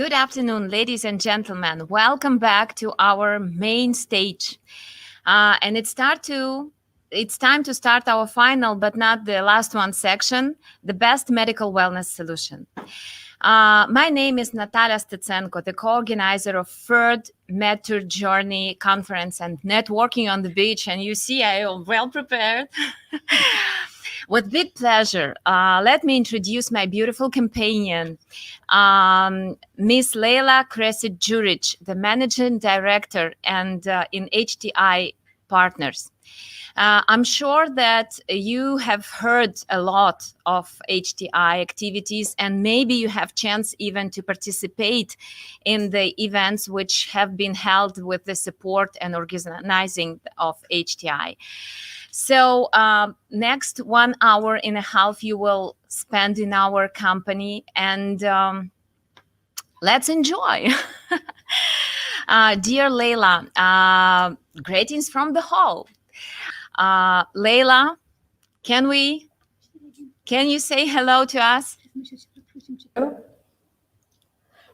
Good afternoon, ladies and gentlemen. Welcome back to our main stage. And it's time to start our final, but not the last one section, the best medical wellness solution. My name is Nataly Stetsenko, the co-organizer of third MedTour Journey Conference and Networking on the Beach. And you see, I am well prepared. With big pleasure, let me introduce my beautiful companion, Miss Leila Kresic-Juric, the Managing Director and in HTI Partners. I'm sure that you have heard a lot of HTI activities, and maybe you have chance even to participate in the events which have been held with the support and organizing of HTI. So next 1 hour and a half you will spend in our company, and let's enjoy. Dear Leila, greetings from the hall. Leila, can you say hello to us?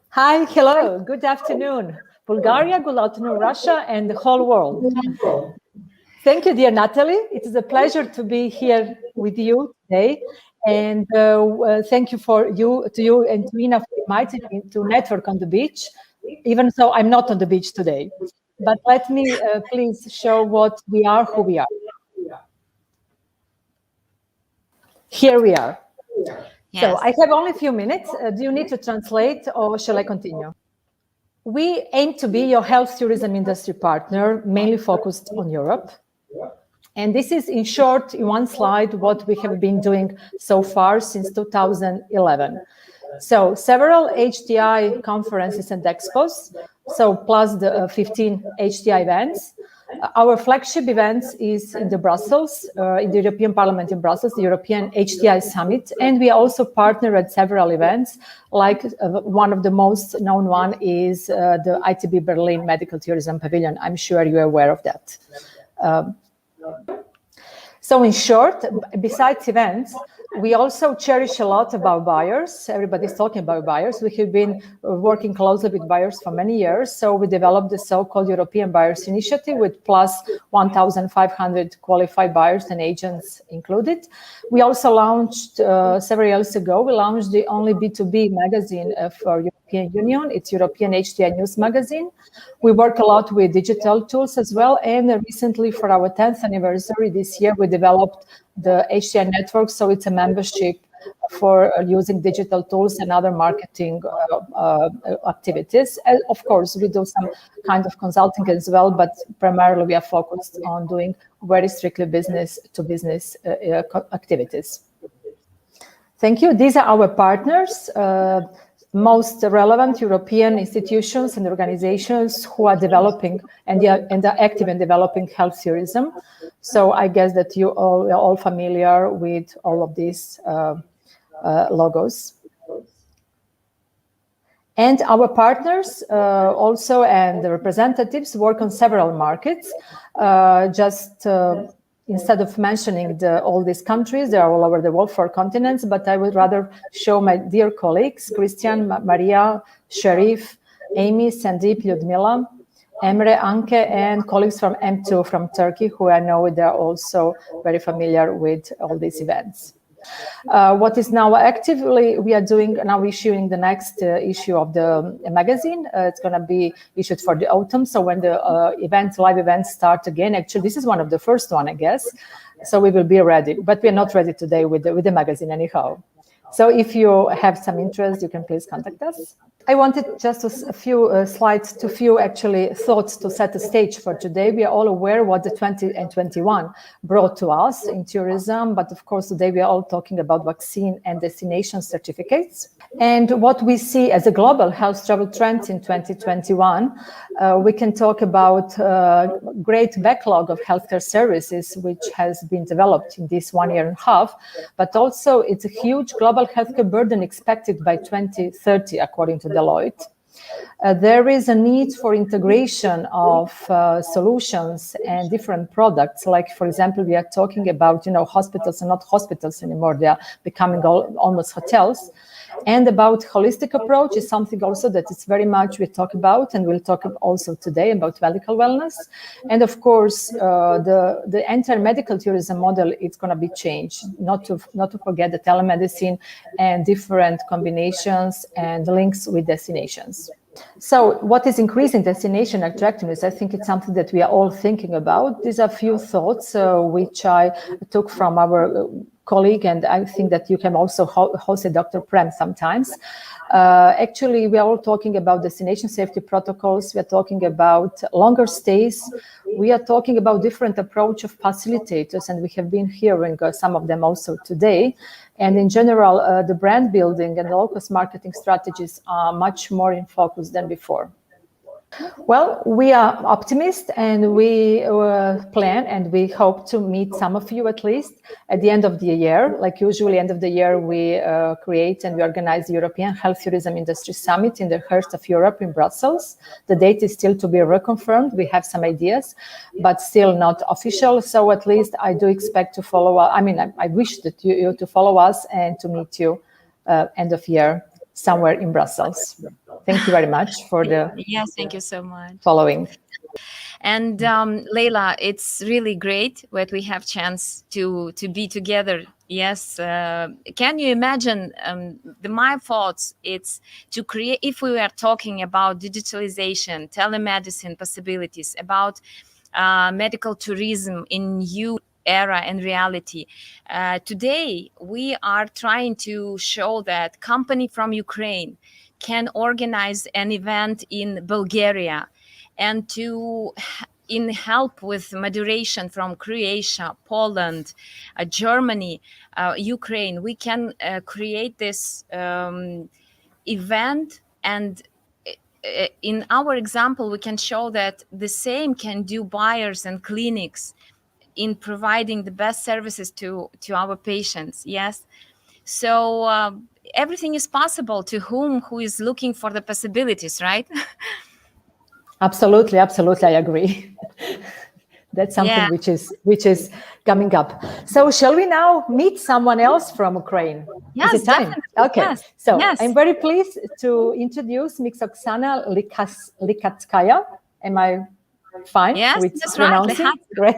Hi, hello, good afternoon. Bulgaria, good afternoon, Russia, and the whole world. Thank you, dear Nataly. It is a pleasure to be here with you today. And thank you to you and to Ina for inviting me to network on the beach, even though I'm not on the beach today. But let me please show what we are, who we are. Here we are. Yes. So I have only a few minutes. Do you need to translate or shall I continue? We aim to be your health tourism industry partner, mainly focused on Europe. And this is, in short, in one slide, what we have been doing so far since 2011. So several HTI conferences and expos, so plus the 15 HTI events. Our flagship event is in Brussels, in the European Parliament in Brussels, the European HTI Summit. And we also partner at several events, like one of the most known one is the ITB Berlin Medical Tourism Pavilion. I'm sure you're aware of that. So in short, besides events, we also cherish a lot about buyers. Everybody's talking about buyers. We have been working closely with buyers for many years. So we developed the so-called European Buyers Initiative with plus 1,500 qualified buyers and agents included. We also launched, several years ago, we launched the only B2B magazine for European Union. It's European HTI News Magazine. We work a lot with digital tools as well. And recently, for our 10th anniversary this year, we developed the HTI network. So it's a membership for using digital tools and other marketing activities. And of course, we do some kind of consulting as well, but primarily we are focused on doing very strictly business-to-business activities. Thank you. These are our partners. Most relevant European institutions and organizations who are developing and are active in developing health tourism. So I guess that you all are all familiar with all of these logos. And our partners also and the representatives work on several markets. Instead of mentioning all these countries, they are all over the world, 4 continents, but I would rather show my dear colleagues, Christian, Maria, Sharif, Amy, Sandeep, Lyudmila, Emre, Anke, and colleagues from M2 from Turkey, who I know they're also very familiar with all these events. What is now actively we are doing now, issuing the next issue of the magazine. It's going to be issued for the autumn. So when the live events start again, actually this is one of the first one, I guess. So we will be ready, but we are not ready today with the magazine anyhow. So if you have some interest, you can please contact us. I wanted just a few slides to few actually thoughts to set the stage for today. We are all aware what the 20 and 21 brought to us in tourism, but of course today we are all talking about vaccine and destination certificates. And what we see as a global health travel trend in 2021, we can talk about great backlog of healthcare services which has been developed in this 1.5 years, but also it's a huge global healthcare burden expected by 2030, according to Deloitte. There is a need for integration of solutions and different products. Like, for example, we are talking about, hospitals are not hospitals anymore. They are becoming almost hotels. And about holistic approach is something also that is very much we talk about, and we'll talk also today about medical wellness. And of course, the entire medical tourism model is going to be changed. Not to forget the telemedicine and different combinations and links with destinations. So what is increasing destination attractiveness? I think it's something that we are all thinking about. These are a few thoughts which I took from our colleague, and I think that you can also host a Dr. Prem sometimes. Actually, we are all talking about destination safety protocols. We are talking about longer stays. We are talking about different approach of facilitators, and we have been hearing some of them also today. And in general, the brand building and low-cost marketing strategies are much more in focus than before. Well, we are optimists, and we plan and we hope to meet some of you at least at the end of the year. Like usually end of the year, we create and we organize the European Health Tourism Industry Summit in the heart of Europe in Brussels. The date is still to be reconfirmed. We have some ideas, but still not official. So at least I do expect to follow. I wish that you to follow us and to meet you end of year somewhere in Brussels. Thank you very much for the Yes, thank you so much. Following. And Leila, it's really great that we have chance to be together. Yes, can you imagine my thoughts? It's to create, if we are talking about digitalization, telemedicine possibilities, about medical tourism in new era and reality. Today, we are trying to show that company from Ukraine can organize an event in Bulgaria, and to in help with moderation from Croatia, Poland, Germany, Ukraine, we can create this event. And in our example, we can show that the same can do buyers and clinics in providing the best services to our patients. Yes. So everything is possible to who is looking for the possibilities, right? Absolutely, I agree. That's something which is coming up. So shall we now meet someone else from Ukraine? Yes, is it time? Definitely. Okay. Yes. So yes. I'm very pleased to introduce Ms. Oksana Likhatskaya. Am I fine with that's pronouncing? Right. Great.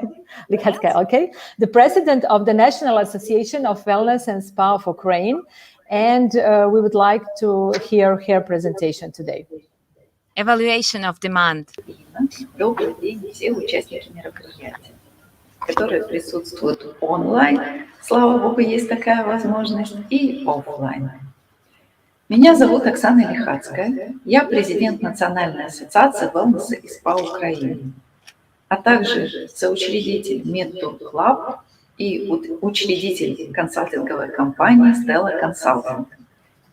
Likhatskaya, yes. Okay. The president of the National Association of Wellness and Spa of Ukraine. And we would like to hear her presentation today. Evaluation of demand. Добрый день, все участники мероприятия, которые присутствуют онлайн. Слава Богу, есть такая возможность, и офлайн. Меня зовут Оксана Likhatskaya. Я президент Национальной ассоциации wellness и СПА Украины, а также соучредитель MedTourClub и учредитель консалтинговой компании Stella Consulting.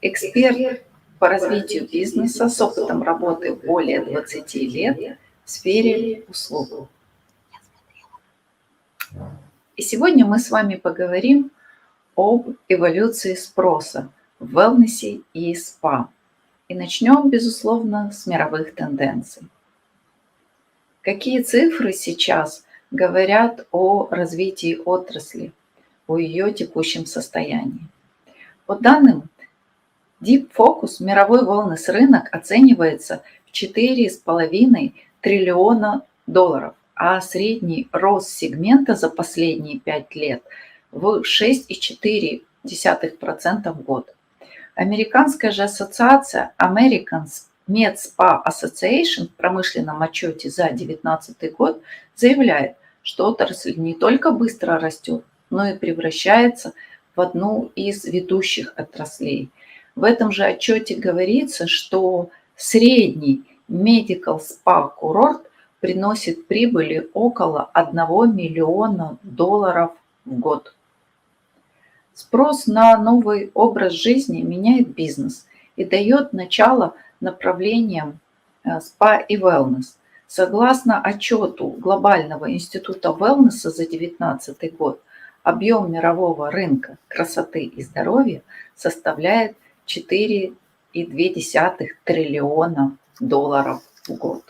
Эксперт по развитию бизнеса с опытом работы более 20 лет в сфере услуг. И сегодня мы с вами поговорим об эволюции спроса в wellness и спа. И начнем, безусловно, с мировых тенденций. Какие цифры сейчас говорят о развитии отрасли, о ее текущем состоянии? По данным Deep Focus, мировой wellness рынок оценивается в $4,5 триллиона, а средний рост сегмента за последние 5 лет в 6,4% в год. Американская же ассоциация American Med Spa Association в промышленном отчете за 2019 год заявляет, что отрасль не только быстро растет, но и превращается в одну из ведущих отраслей. В этом же отчете говорится, что средний Medical Spa курорт приносит прибыли около $1 миллиона в год. Спрос на новый образ жизни меняет бизнес и дает начало направлениям спа и wellness. Согласно отчету Глобального института wellness за 2019 год, объем мирового рынка красоты и здоровья составляет $4,2 $1,2 триллиона в год.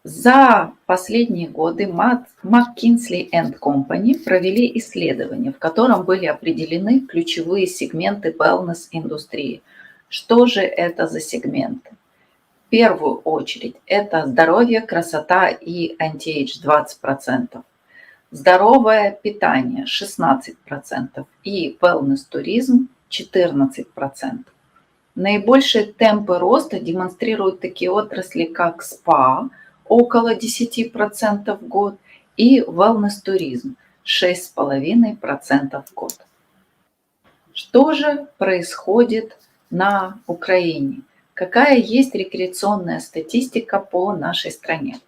За последние годы McKinsey & Company провели исследование, в котором были определены ключевые сегменты wellness-индустрии. Что же это за сегменты? В первую очередь это здоровье, красота и anti-age 20%, здоровое питание 16% и wellness-туризм 14%. Наибольшие темпы роста демонстрируют такие отрасли, как спа – около 10% в год, и wellness-туризм 6,5% в год. Что же происходит на Украине? Какая есть рекреационная статистика по нашей стране?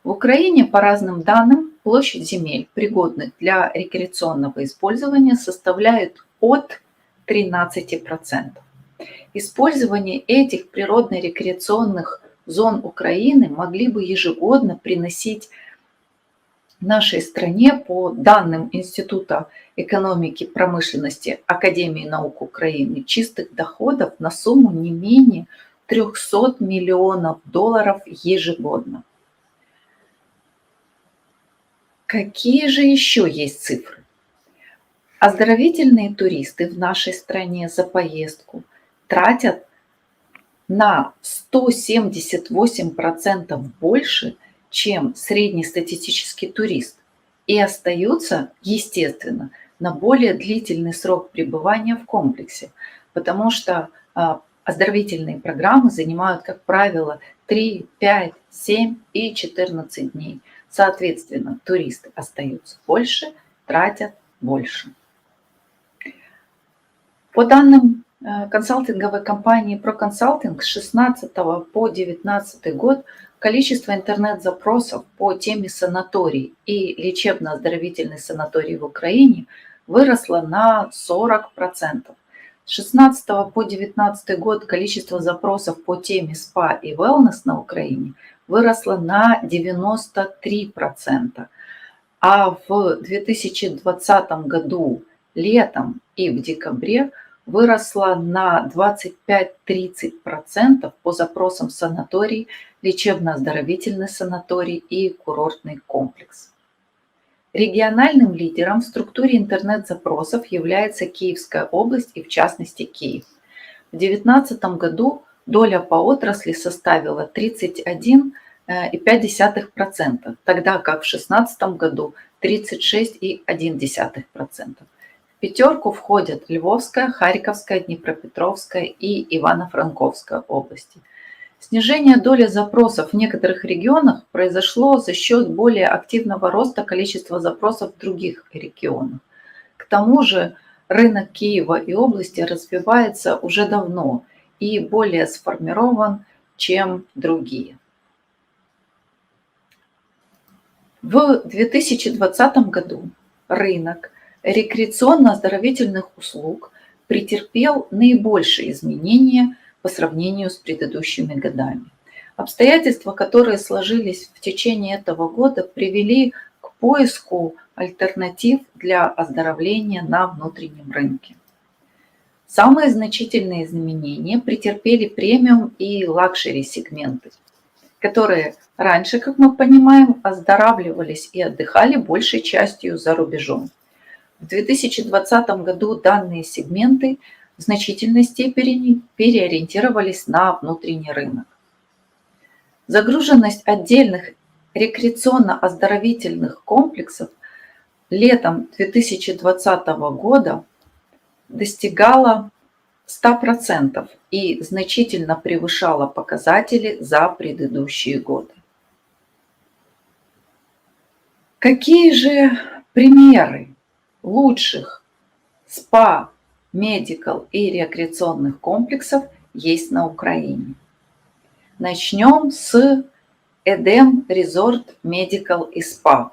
В Украине, по разным данным, площадь земель, пригодных для рекреационного использования, составляет от 13%. Использование этих природно-рекреационных зон Украины могли бы ежегодно приносить нашей стране, по данным Института экономики и промышленности Академии наук Украины, чистых доходов на сумму не менее $300 миллионов ежегодно. Какие же еще есть цифры? Оздоровительные туристы в нашей стране за поездку тратят на 178% больше, чем среднестатистический турист, и остаются, естественно, на более длительный срок пребывания в комплексе, потому что оздоровительные программы занимают, как правило, 3, 5, 7 и 14 дней. Соответственно, туристы остаются больше, тратят больше. По данным консалтинговой компании ProConsulting с 2016 по 2019 год количество интернет-запросов по теме санаторий и лечебно-оздоровительный санаторий в Украине выросло на 40%. С 2016 по 2019 год количество запросов по теме спа и wellness на Украине выросло на 93%. А в 2020 году летом и в декабре выросла на 25-30% по запросам санаторий, лечебно-оздоровительный санаторий и курортный комплекс. Региональным лидером в структуре интернет-запросов является Киевская область и, в частности, Киев. В 2019 году доля по отрасли составила 31,5%, тогда как в 2016 году 36,1%. В пятерку входят Львовская, Харьковская, Днепропетровская и Ивано-Франковская области. Снижение доли запросов в некоторых регионах произошло за счет более активного роста количества запросов в других регионах. К тому же рынок Киева и области развивается уже давно и более сформирован, чем другие. В 2020 году рынок рекреационно-оздоровительных услуг претерпел наибольшие изменения по сравнению с предыдущими годами. Обстоятельства, которые сложились в течение этого года, привели к поиску альтернатив для оздоровления на внутреннем рынке. Самые значительные изменения претерпели премиум и лакшери сегменты, которые раньше, как мы понимаем, оздоравливались и отдыхали большей частью за рубежом. В 2020 году данные сегменты в значительной степени переориентировались на внутренний рынок. Загруженность отдельных рекреационно-оздоровительных комплексов летом 2020 года достигала 100% и значительно превышала показатели за предыдущие годы. Какие же примеры лучших спа, медикал и рекреационных комплексов есть на Украине? Начнем с Edem Resort Medical и Spa,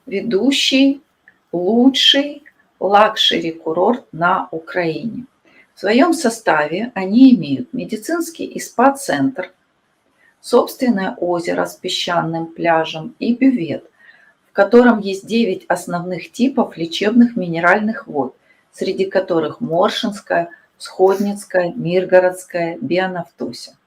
ведущий, лучший лакшери-курорт на Украине. В своем составе они имеют медицинский и спа-центр, собственное озеро с песчаным пляжем и бювет, в котором есть 9 основных типов лечебных минеральных вод, среди которых Моршинская, Сходницкая, Миргородская, Бианавтуся.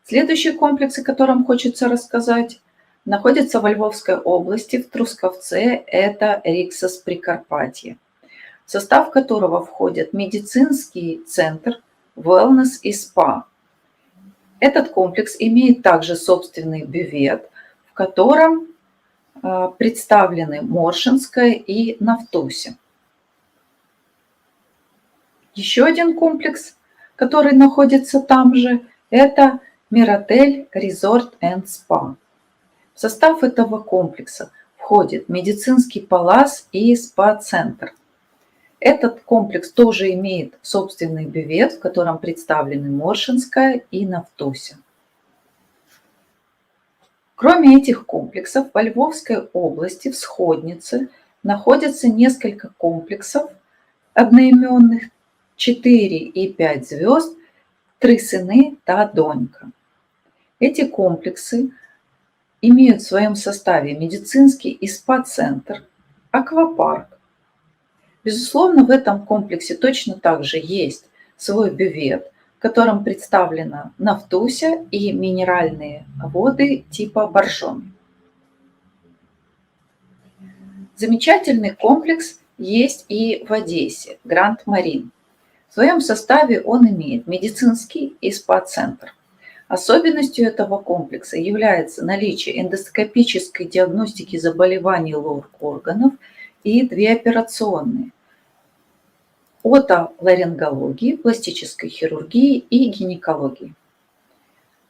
Следующий комплекс, о котором хочется рассказать, находится во Львовской области, в Трусковце, это Риксос Прикарпатье, в состав которого входят медицинский центр, wellness и спа. Этот комплекс имеет также собственный бювет, в котором представлены Моршинская и Нафтуся. Еще один комплекс, который находится там же, это Миротель Resort and Spa. В состав этого комплекса входит медицинский палас и спа-центр. Этот комплекс тоже имеет собственный бювет, в котором представлены Моршинская и Нафтуся. Кроме этих комплексов, во Львовской области, в Сходнице, находятся несколько комплексов одноименных, 4 и 5 звезд, 3 сыны та донька. Эти комплексы имеют в своем составе медицинский и спа-центр, аквапарк. Безусловно, в этом комплексе точно так же есть свой бювет, в котором представлена Нафтуся и минеральные воды типа боржоми. Замечательный комплекс есть и в Одессе, Гранд Марин. В своем составе он имеет медицинский и спа-центр. Особенностью этого комплекса является наличие эндоскопической диагностики заболеваний лор-органов и 2 операционные – отоларингологии, пластической хирургии и гинекологии.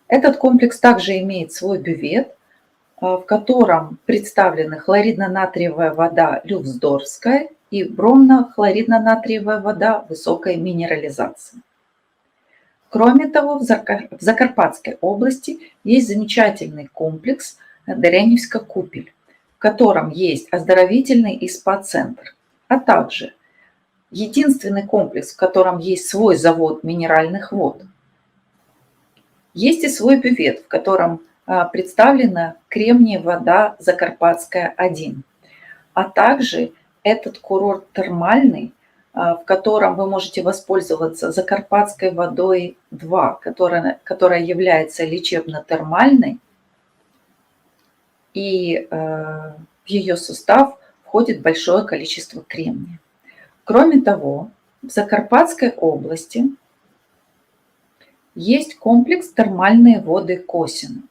Этот комплекс также имеет свой бювет, в котором представлены хлоридно-натриевая вода Лювсдорфская и бромно-хлоридно-натриевая вода высокой минерализации. Кроме того, в Закарпатской области есть замечательный комплекс Дереневска-Купель, в котором есть оздоровительный и спа-центр, а также единственный комплекс, в котором есть свой завод минеральных вод. Есть и свой бювет, в котором представлена кремниевая вода Закарпатская-1, а также этот курорт термальный, в котором вы можете воспользоваться Закарпатской водой 2, которая является лечебно-термальной, и в ее состав входит большое количество кремния. Кроме того, в Закарпатской области есть комплекс термальные воды Косино,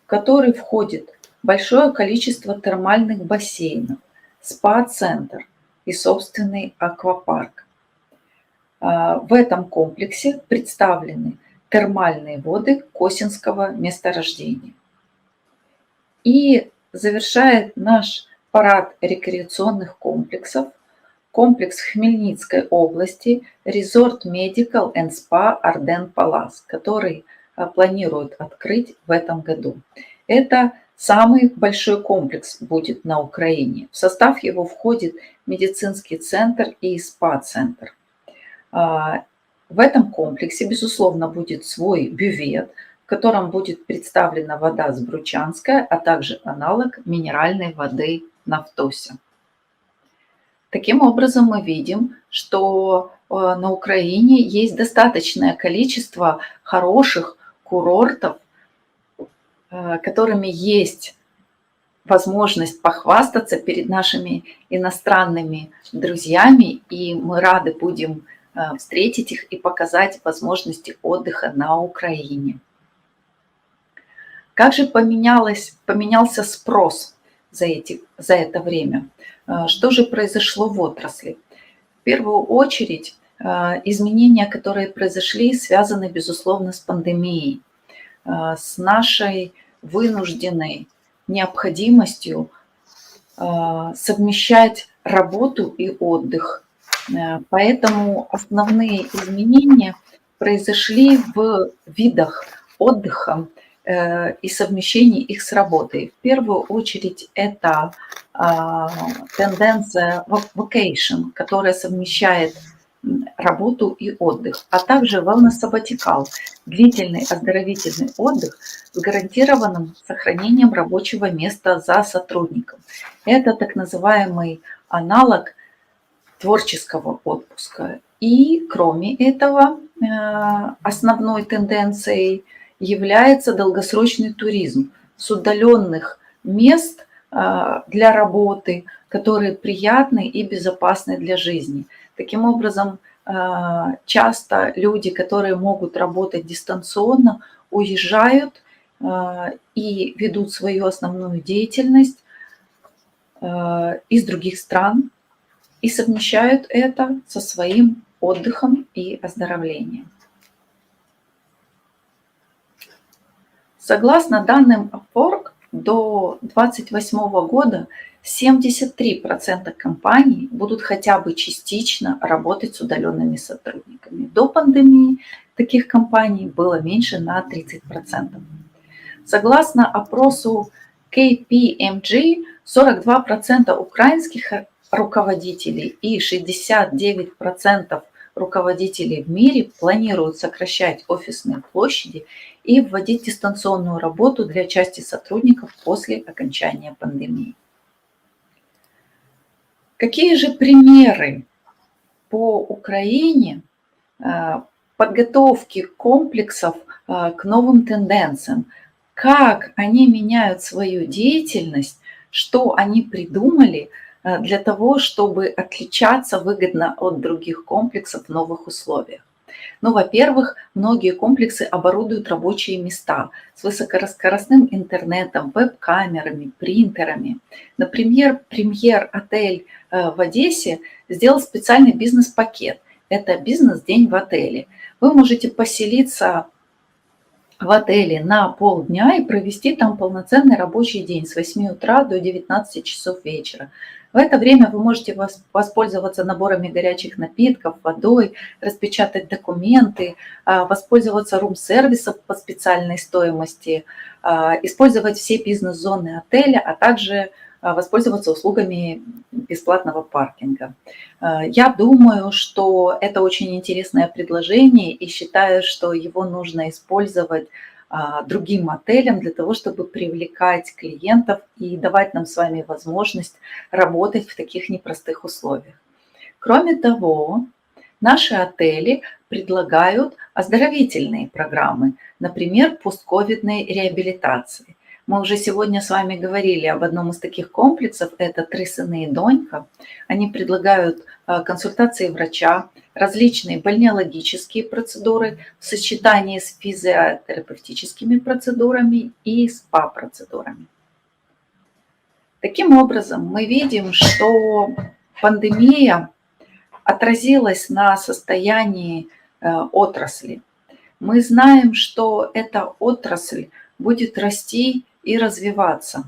в который входит большое количество термальных бассейнов, спа-центр и собственный аквапарк. В этом комплексе представлены термальные воды Косинского месторождения. И завершает наш парад рекреационных комплексов комплекс в Хмельницкой области Resort Medical and Spa Ardenne Palace, который планируют открыть в этом году. Это самый большой комплекс будет на Украине. В состав его входит медицинский центр и спа-центр. В этом комплексе, безусловно, будет свой бювет, в котором будет представлена вода Сбручанская, а также аналог минеральной воды Нафтуся. Таким образом, мы видим, что на Украине есть достаточное количество хороших курортов, которыми есть возможность похвастаться перед нашими иностранными друзьями, и мы рады будем встретить их и показать возможности отдыха на Украине. Как же поменялся спрос за это время? Что же произошло в отрасли? В первую очередь, изменения, которые произошли, связаны, безусловно, с пандемией, с нашей вынужденной необходимостью совмещать работу и отдых. Поэтому основные изменения произошли в видах отдыха и совмещении их с работой. В первую очередь это тенденция vacation, которая совмещает работу и отдых, а также wellness sabbatical, длительный оздоровительный отдых с гарантированным сохранением рабочего места за сотрудником. Это так называемый аналог творческого отпуска. И кроме этого, основной тенденцией является долгосрочный туризм с удаленных мест для работы, которые приятны и безопасны для жизни. Таким образом, часто люди, которые могут работать дистанционно, уезжают и ведут свою основную деятельность из других стран и совмещают это со своим отдыхом и оздоровлением. Согласно данным Upwork, до 2028 года 73% компаний будут хотя бы частично работать с удаленными сотрудниками. До пандемии таких компаний было меньше на 30%. Согласно опросу KPMG, 42% украинских руководителей и 69% руководителей в мире планируют сокращать офисные площади и вводить дистанционную работу для части сотрудников после окончания пандемии. Какие же примеры по Украине подготовки комплексов к новым тенденциям? Как они меняют свою деятельность, что они придумали для того, чтобы отличаться выгодно от других комплексов в новых условиях? Ну, во-первых, многие комплексы оборудуют рабочие места с высокоскоростным интернетом, веб-камерами, принтерами. Например, премьер-отель в Одессе сделал специальный бизнес-пакет. Это бизнес-день в отеле. Вы можете поселиться в отеле на полдня и провести там полноценный рабочий день с 8 утра до 19 часов вечера. В это время вы можете воспользоваться наборами горячих напитков, водой, распечатать документы, воспользоваться рум-сервисом по специальной стоимости, использовать все бизнес-зоны отеля, а также воспользоваться услугами бесплатного паркинга. Я думаю, что это очень интересное предложение и считаю, что его нужно использовать другим отелям для того, чтобы привлекать клиентов и давать нам с вами возможность работать в таких непростых условиях. Кроме того, наши отели предлагают оздоровительные программы, например, постковидной реабилитации. Мы уже сегодня с вами говорили об одном из таких комплексов, это «Три сына и донька». Они предлагают консультации врача, различные бальнеологические процедуры в сочетании с физиотерапевтическими процедурами и СПА-процедурами. Таким образом, мы видим, что пандемия отразилась на состоянии отрасли. Мы знаем, что эта отрасль будет расти и развиваться.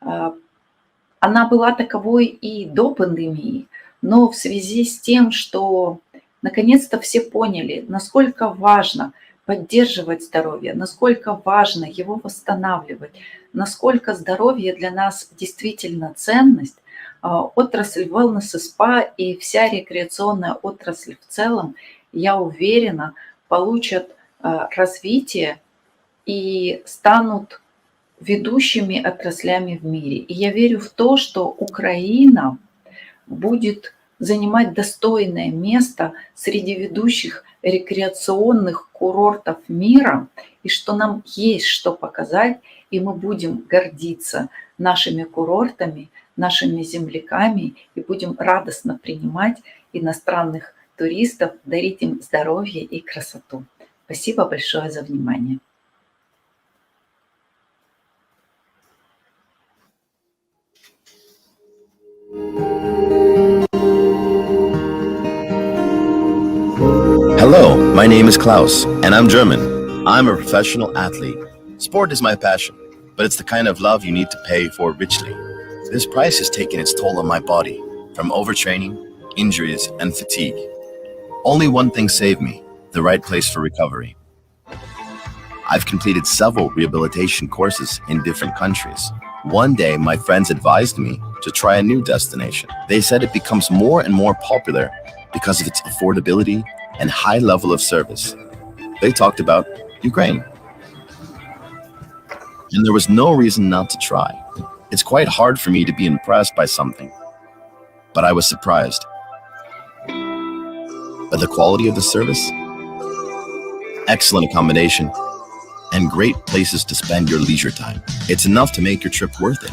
Она была таковой и до пандемии, но в связи с тем, что наконец-то все поняли, насколько важно поддерживать здоровье, насколько важно его восстанавливать, насколько здоровье для нас действительно ценность, отрасль wellness и спа и вся рекреационная отрасль в целом, я уверена, получат развитие и станут ведущими отраслями в мире. И я верю в то, что Украина будет занимать достойное место среди ведущих рекреационных курортов мира, и что нам есть что показать, и мы будем гордиться нашими курортами, нашими земляками, и будем радостно принимать иностранных туристов, дарить им здоровье и красоту. Спасибо большое за внимание. Hello, my name is Klaus, and I'm German. I'm a professional athlete. Sport is my passion, but it's the kind of love you need to pay for richly. This price has taken its toll on my body, from overtraining, injuries, and fatigue. Only one thing saved me, the right place for recovery. I've completed several rehabilitation courses in different countries. One day, my friends advised me to try a new destination. They said it becomes more and more popular because of its affordability and high level of service. They talked about Ukraine. And there was no reason not to try. It's quite hard for me to be impressed by something, but I was surprised. But the quality of the service? Excellent accommodation and great places to spend your leisure time. It's enough to make your trip worth it.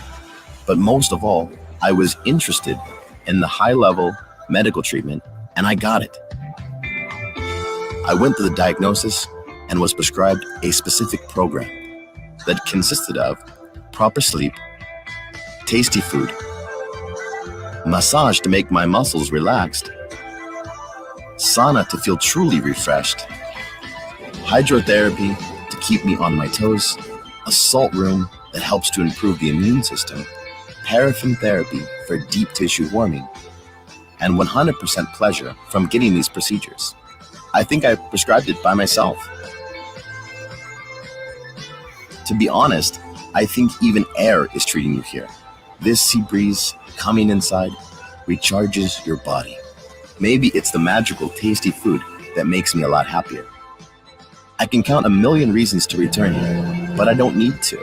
But most of all, I was interested in the high-level medical treatment, and I got it. I went through the diagnosis and was prescribed a specific program that consisted of proper sleep, tasty food, massage to make my muscles relaxed, sauna to feel truly refreshed, hydrotherapy to keep me on my toes, a salt room that helps to improve the immune system, paraffin therapy for deep tissue warming, and 100% pleasure from getting these procedures. I think I prescribed it by myself. To be honest, I think even air is treating you here. This sea breeze coming inside recharges your body. Maybe it's the magical, tasty food that makes me a lot happier. I can count a million reasons to return here, but I don't need to,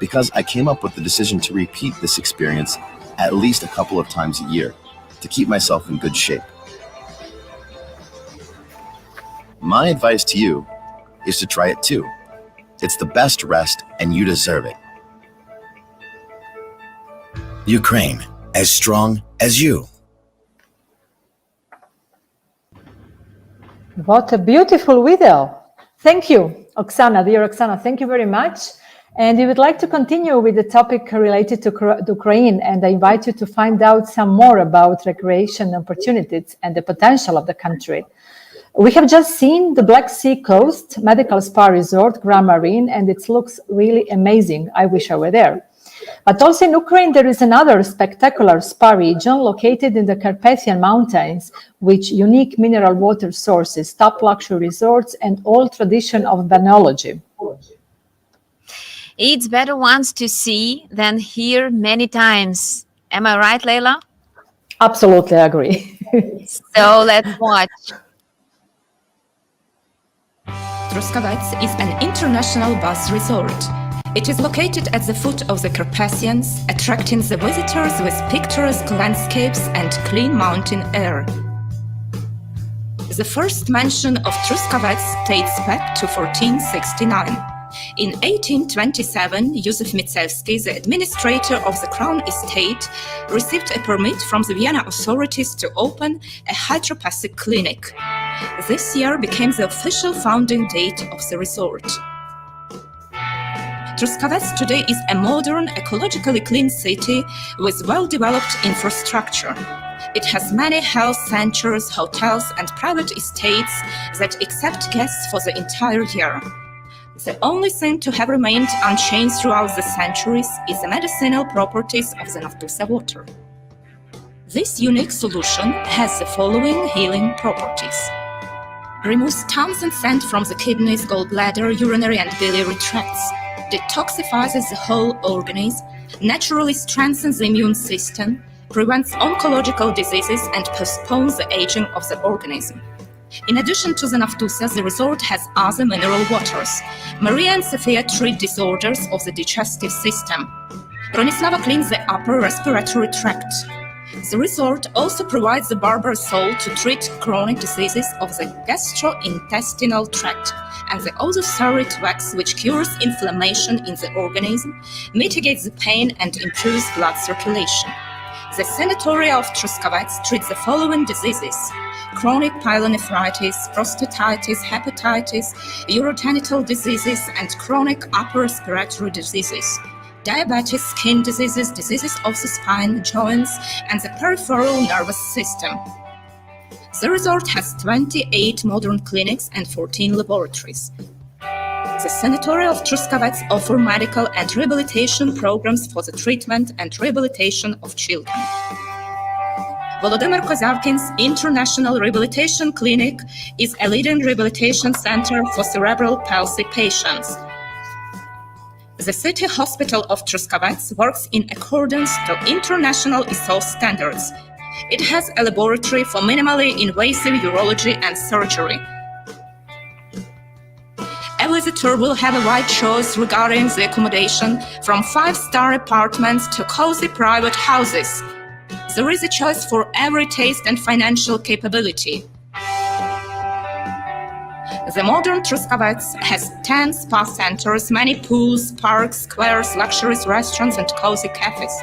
because I came up with the decision to repeat this experience at least a couple of times a year to keep myself in good shape. My advice to you is to try it too. It's the best rest and you deserve it. Ukraine, as strong as you. What a beautiful video. Thank you, Oksana, dear Oksana, thank you very much. And we would like to continue with the topic related to Ukraine, and I invite you to find out some more about recreation opportunities and the potential of the country. We have just seen the Black Sea coast medical spa resort, Grand Marine, and it looks really amazing. I wish I were there. But also in Ukraine, there is another spectacular spa region located in the Carpathian Mountains, with unique mineral water sources, top luxury resorts, and all tradition of Balneology. It's better once to see than hear many times. Am I right, Leila? Absolutely agree. So let's watch. Truskavets is an international bus resort. It is located at the foot of the Carpathians, attracting the visitors with picturesque landscapes and clean mountain air. The first mention of Truskavets dates back to 1469. In 1827, Józef Micewski, the administrator of the Crown Estate, received a permit from the Vienna authorities to open a hydropathic clinic. This year became the official founding date of the resort. Truskavets today is a modern, ecologically clean city with well-developed infrastructure. It has many health centers, hotels, and private estates that accept guests for the entire year. The only thing to have remained unchanged throughout the centuries is the medicinal properties of the Naftusa water. This unique solution has the following healing properties. Removes tums and sand from the kidneys, gallbladder, urinary and biliary tracts, detoxifies the whole organism, naturally strengthens the immune system, prevents oncological diseases, and postpones the aging of the organism. In addition to the Naftusa, the resort has other mineral waters. Maria and Sophia treat disorders of the digestive system. Bronislava cleans the upper respiratory tract. The resort also provides the barber salt to treat chronic diseases of the gastrointestinal tract, and the ozosarit wax, which cures inflammation in the organism, mitigates the pain, and improves blood circulation. The sanatoria of Truskavets treats the following diseases: chronic pyelonephritis, prostatitis, hepatitis, urogenital diseases, and chronic upper respiratory diseases, diabetes, skin diseases, diseases of the spine, joints, and the peripheral nervous system. The resort has 28 modern clinics and 14 laboratories. The sanatoria of Truskavets offer medical and rehabilitation programs for the treatment and rehabilitation of children. Volodymyr Kozavkin's International Rehabilitation Clinic is a leading rehabilitation center for cerebral palsy patients. The City Hospital of Truskavets works in accordance to international ISO standards. It has a laboratory for minimally invasive urology and surgery. A visitor will have a wide choice regarding the accommodation, from 5-star apartments to cozy private houses. There is a choice for every taste and financial capability. The modern Truskavets has 10 spa centers, many pools, parks, squares, luxurious restaurants, and cozy cafes.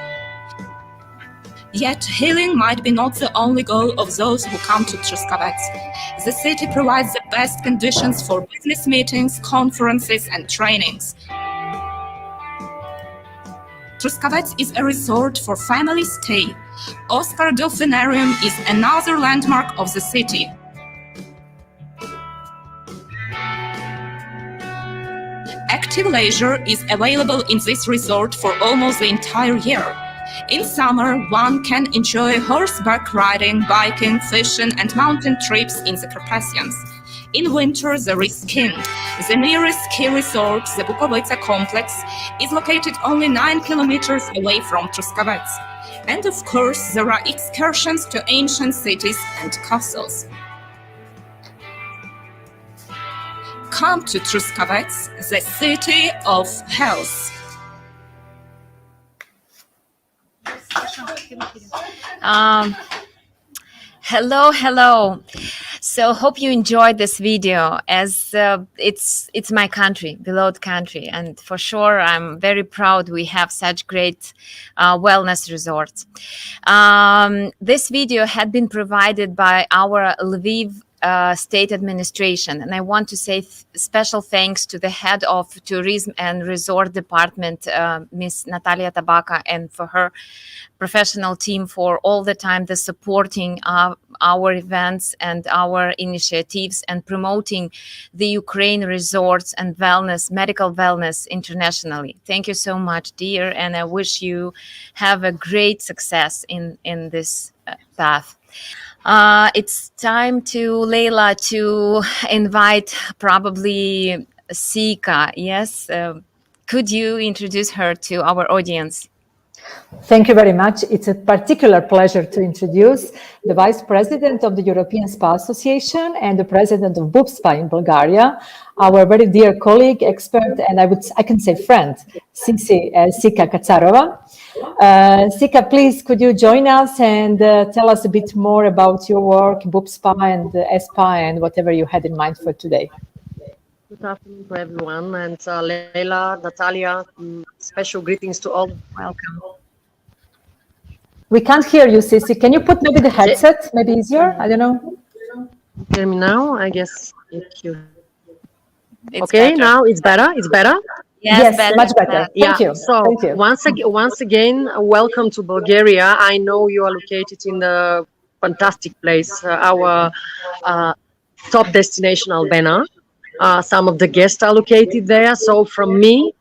Yet healing might be not the only goal of those who come to Truskavets. The city provides the best conditions for business meetings, conferences, and trainings. Truskavets is a resort for family stay. Oscar Delphinarium is another landmark of the city. Active leisure is available in this resort for almost the entire year. In summer, one can enjoy horseback riding, biking, fishing, and mountain trips in the Carpathians. In winter, there is skiing. The nearest ski resort, the Bukovica complex, is located only 9 kilometers away from Truskavets. And of course, there are excursions to ancient cities and castles. Come to Truskavets, the city of health. Hello. So hope you enjoyed this video, as it's my country, beloved country, and for sure I'm very proud we have such great wellness resorts. This video had been provided by our Lviv state administration, and I want to say special thanks to the head of tourism and resort department, Miss Natalia Tabaka, and for her professional team for all the time the supporting our events and our initiatives and promoting the Ukraine resorts and wellness, medical wellness internationally. Thank you so much, dear, and I wish you have a great success in this path. It's time to Leila to invite probably Siyka. Yes, could you introduce her to our audience? Thank you very much. It's a particular pleasure to introduce the Vice President of the European Spa Association and the President of BubSpa in Bulgaria, our very dear colleague, expert, and I can say friend, Siyka Katsarova. Siyka, please, could you join us and tell us a bit more about your work, BubSpa and SPA, and whatever you had in mind for today? Good afternoon to everyone, and Leila, Natalia, special greetings to all. Welcome. We can't hear you, Sisi. Can you put maybe the headset? Maybe easier? I don't know. Hear me now? I guess if you... It's okay, better. now it's better. It's better. Yes, better, much better. Yeah. Thank you. So Thank you. once again, welcome to Bulgaria. I know you are located in a fantastic place, our top destination, Albania. Some of the guests are located there. So from me,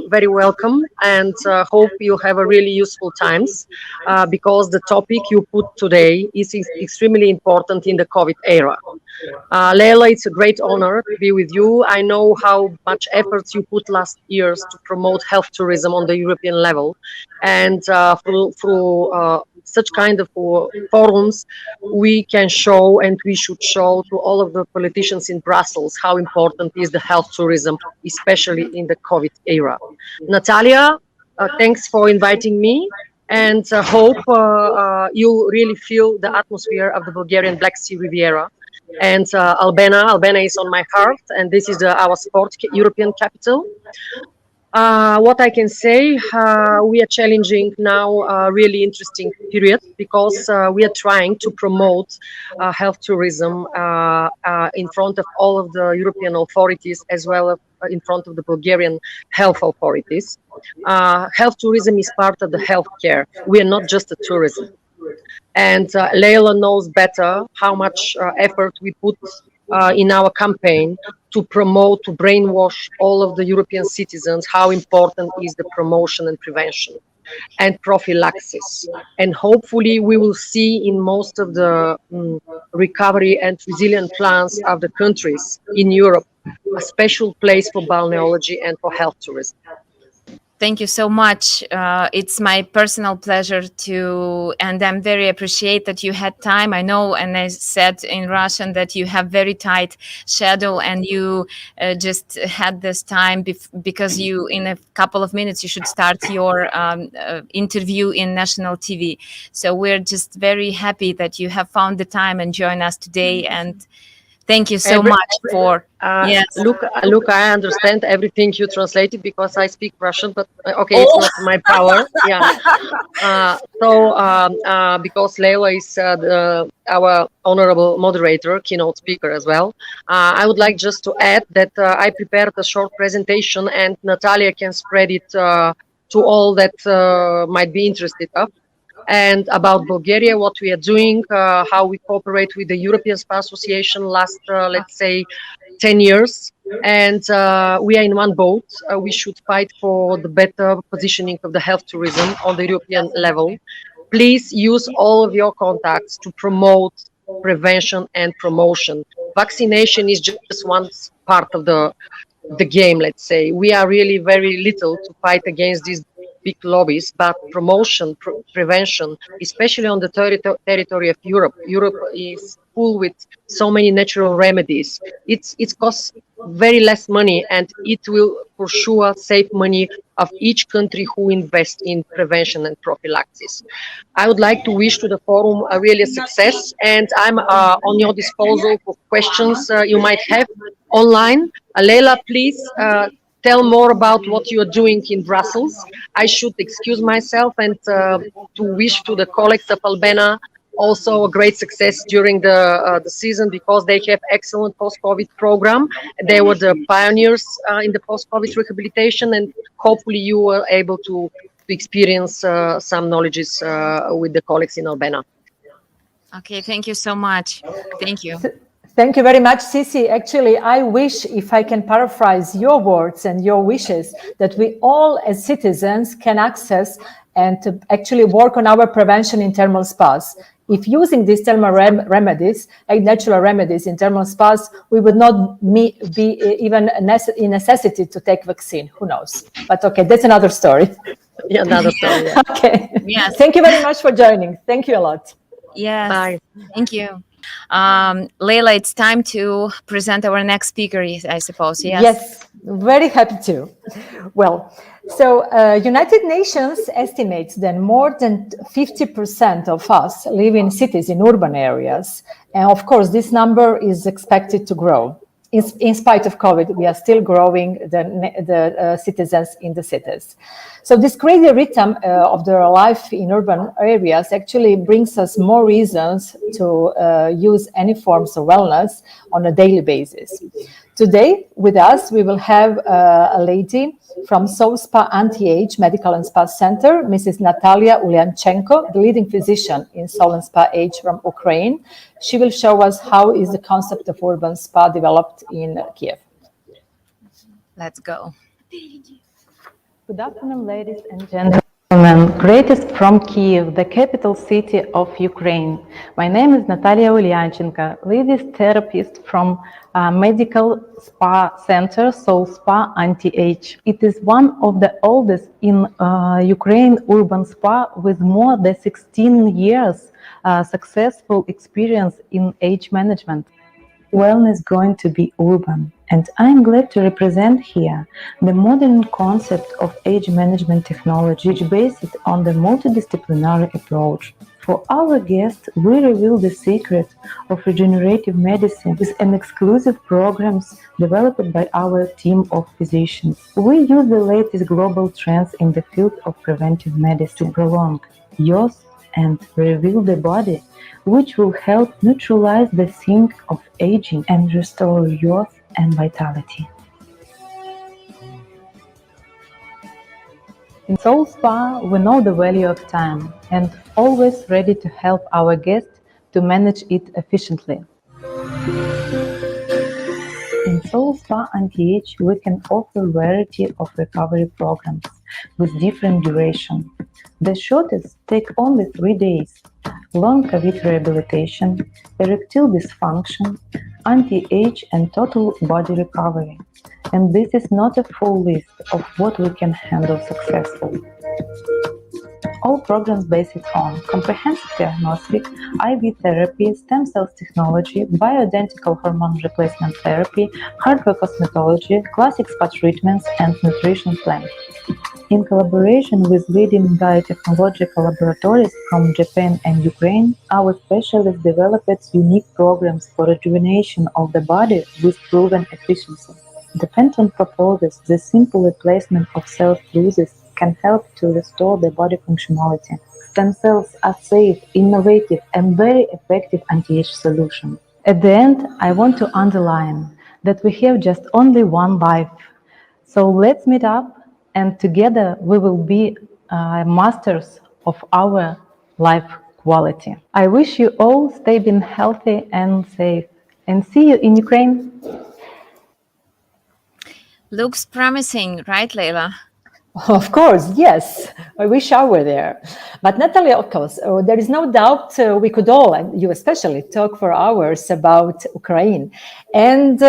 very welcome, and hope you have a really useful times because the topic you put today is extremely important in the COVID era. Leila, it's a great honor to be with you. I know how much efforts you put last years to promote health tourism on the European level, and through such kind of forums, we can show and we should show to all of the politicians in Brussels how important is the health tourism, especially in the COVID era. Natalia, thanks for inviting me, and hope you really feel the atmosphere of the Bulgarian Black Sea Riviera. And Albania is on my heart, and this is our sport European capital. What I can say, we are challenging now a really interesting period because we are trying to promote health tourism in front of all of the European authorities as well as in front of the Bulgarian health authorities. Health tourism is part of the healthcare. We are not just a tourism. And Leila knows better how much effort we put in our campaign to promote, to brainwash all of the European citizens how important is the promotion and prevention and prophylaxis. And hopefully we will see in most of the recovery and resilient plans of the countries in Europe a special place for balneology and for health tourism. Thank you so much. It's my personal pleasure and I'm very appreciate that you had time. I know, and I said in Russian that you have very tight schedule and you just had this time because you, in a couple of minutes, you should start your interview in national TV. So we're just very happy that you have found the time and join us today. And Thank you so much for yes. Look, I understand everything you translated because I speak Russian, but okay, it's not my power. Yeah. Because Leila is our honorable moderator, keynote speaker as well, I would like just to add that I prepared a short presentation and Natalia can spread it to all that might be interested of. And about Bulgaria, what we are doing, how we cooperate with the European Spa Association last, let's say, 10 years. And we are in one boat. We should fight for the better positioning of the health tourism on the European level. Please use all of your contacts to promote prevention and promotion. Vaccination is just one part of the game, let's say. We are really very little to fight against these big lobbies, but promotion, prevention, especially on the territory of Europe. Europe is full with so many natural remedies. It costs very less money and it will for sure save money of each country who invest in prevention and prophylaxis. I would like to wish to the forum a really success, and I'm on your disposal for questions you might have online. Leila, please tell more about what you are doing in Brussels. I should excuse myself and to wish to the colleagues of Albania also a great success during the season, because they have excellent post-COVID program. They were the pioneers in the post-COVID rehabilitation, and hopefully you were able to experience some knowledges with the colleagues in Albania. Okay, thank you so much. Thank you. Thank you very much, Sisi. Actually, I wish, if I can paraphrase your words and your wishes, that we all as citizens can access and to actually work on our prevention in thermal spas. If using these thermal remedies, like natural remedies in thermal spas, we would not be even in necessity to take vaccine. Who knows? But okay, that's another story. Yeah, another story. Yeah. Okay. Yes. Thank you very much for joining. Thank you a lot. Yes. Bye. Thank you. Leila, it's time to present our next speaker, I suppose. Yes. Yes, very happy to. Well, so United Nations estimates that more than 50% of us live in cities, in urban areas. And of course, this number is expected to grow. In spite of COVID, we are still growing the citizens in the cities. So this crazy rhythm of their life in urban areas actually brings us more reasons to use any forms of wellness on a daily basis. Today, with us, we will have a lady from SoulSpa Anti-Age Medical and Spa Center, Mrs. Natalia Ulyanchenko, the leading physician in Soul and Spa Age from Ukraine. She will show us how is the concept of urban spa developed in Kiev. Let's go. Good afternoon, ladies and gentlemen. Greetings from Kiev, the capital city of Ukraine. My name is Natalia Ulyanchenko, lead therapist from Medical Spa Center, SoulSpa Anti-Age. It is one of the oldest in Ukraine urban spa with more than 16 years successful experience in age management. Wellness is going to be urban, and I'm glad to represent here the modern concept of age management technology, which is based on the multidisciplinary approach. For our guests, we reveal the secret of regenerative medicine with an exclusive programs developed by our team of physicians. We use the latest global trends in the field of preventive medicine to prolong youth and reveal the body, which will help neutralize the thing of aging and restore youth and vitality. In SoulSpa, we know the value of time and always ready to help our guests to manage it efficiently. In SoulSpa Anti-Age, we can offer a variety of recovery programs with different duration. The shortest take only 3 days. Long COVID rehabilitation, erectile dysfunction, anti-age and total body recovery. And this is not a full list of what we can handle successfully. All programs based on comprehensive diagnostic, IV therapy, stem cells technology, bioidentical hormone replacement therapy, hardware cosmetology, classic spa treatments, and nutrition plan. In collaboration with leading biotechnological laboratories from Japan and Ukraine, our specialists developed unique programs for rejuvenation of the body with proven efficiency. The Phantom proposes the simple replacement of cell fuses can help to restore the body functionality. Stem cells are safe, innovative, and very effective anti-age solution. At the end, I want to underline that we have just only one life. So let's meet up, and together we will be masters of our life quality. I wish you all stay being healthy and safe, and see you in Ukraine. Looks promising, right, Leila? Of course, yes. I wish I were there. But Nataly, of course, there is no doubt we could all, and you especially, talk for hours about Ukraine. And,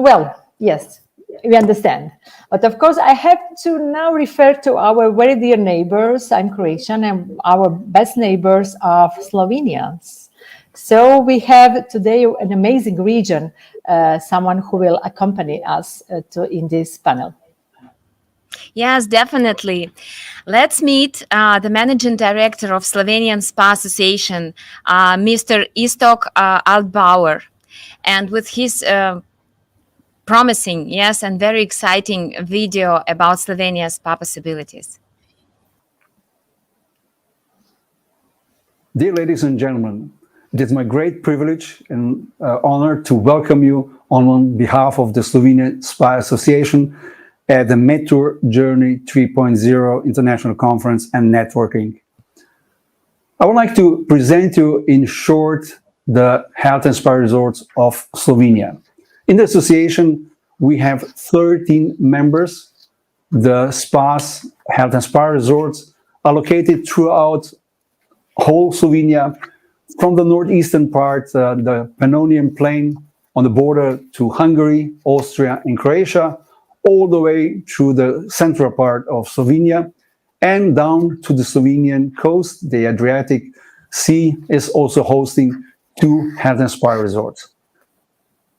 well, yes, we understand. But of course, I have to now refer to our very dear neighbors. I'm Croatian, and our best neighbors are Slovenians. So we have today an amazing region, someone who will accompany us in this panel. Yes, definitely. Let's meet the managing director of Slovenian Spa Association, Mr. Iztok Altbauer, and with his promising, yes, and very exciting video about Slovenia's spa possibilities. Dear ladies and gentlemen, it is my great privilege and honor to welcome you on behalf of the Slovenian Spa Association at the MedTour Journey 3.0 International Conference and Networking. I would like to present you in short the health and spa resorts of Slovenia. In the association, we have 13 members. The spas, health and spa resorts are located throughout whole Slovenia, from the northeastern part, the Pannonian Plain on the border to Hungary, Austria, and Croatia, all the way through the central part of Slovenia and down to the Slovenian coast. The Adriatic Sea is also hosting 2 health and spa resorts.